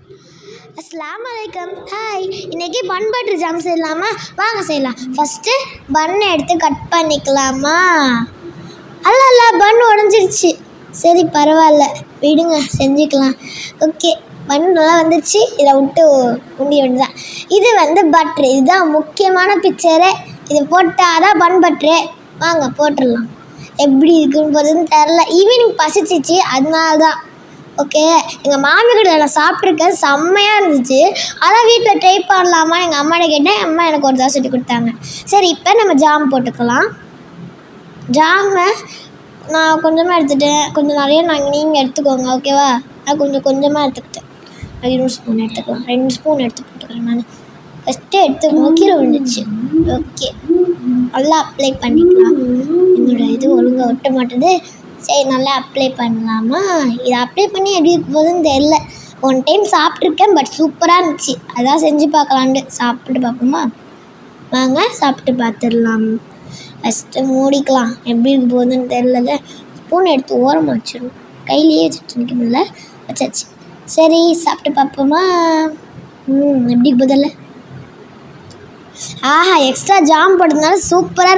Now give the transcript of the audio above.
அஸ்ஸலாமு அலைக்கும். ஹாய், இன்றைக்கி பன் பட்டர் ஜாம் செய்யலாமா? வாங்க செய்யலாம். ஃபஸ்ட்டு பன்னை எடுத்து கட் பண்ணிக்கலாமா? அல்ல பன் உடஞ்சிருச்சு. சரி பரவாயில்ல, விடுங்க, செஞ்சுக்கலாம். ஓகே, பன் நல்லா வந்துருச்சு. இதை விட்டு உண்டி வேண்டியதான். இது பட்ரு, இதுதான் முக்கியமான பிக்சரு. இது போட்டால் தான் பன் பட்ரு. வாங்க போட்டுடலாம். எப்படி இருக்குன்னு போகிறதுன்னு தெரில. ஈவினிங் பசிச்சிச்சு, அதனால தான். ஓகே, எங்கள் மாமி கிட்ட நான் சாப்பிட்ருக்கேன், செம்மையாக இருந்துச்சு. அதான் வீட்டில் ட்ரை பண்ணலாமா எங்கள் அம்மாட்ட கேட்டேன். அம்மா எனக்கு ஒரு தடவை சொல்லி கொடுத்தாங்க. சரி, இப்போ நம்ம ஜாம் போட்டுக்கலாம். ஜாமை நான் கொஞ்சமாக எடுத்துட்டேன், கொஞ்சம் நிறைய நீங்கள் எடுத்துக்கோங்க, ஓகேவா? நான் கொஞ்சமாக எடுத்துக்கிட்டேன். 2 ஸ்பூன் எடுத்துக்கலாம். 2 ஸ்பூன் எடுத்து போட்டுக்கிறேன். நான் ஃபஸ்ட்டு எடுத்து கீழே விழுந்துச்சு. ஓகே, நல்லா அப்ளை பண்ணிக்கலாம். என்னோடய இது ஒழுங்காக ஒட்ட மாட்டேது. சரி, நல்லா அப்ளை பண்ணலாமா? இதை அப்ளை பண்ணி எப்படி இருக்க போகுதுன்னு தெரில. 1 டைம் சாப்பிட்ருக்கேன், பட் சூப்பராக இருந்துச்சு. அதான் செஞ்சு பார்க்கலான்ட்டு. சாப்பிட்டு பார்ப்போமா? வாங்க சாப்பிட்டு பார்த்துடலாம். ஃபஸ்ட்டு மூடிக்கலாம். எப்படி இருக்க போகுதுன்னு தெரில. ஸ்பூன் எடுத்து ஓரமாக வச்சிடணும். கையிலேயே வச்சுட்டு நிற்க முடியல, வச்சாச்சு. சரி, சாப்பிட்டு பார்ப்போமா? எப்படி இருக்க போதில்ல? ஆஹா, எக்ஸ்ட்ரா ஜாம் போட்டதுனால சூப்பராக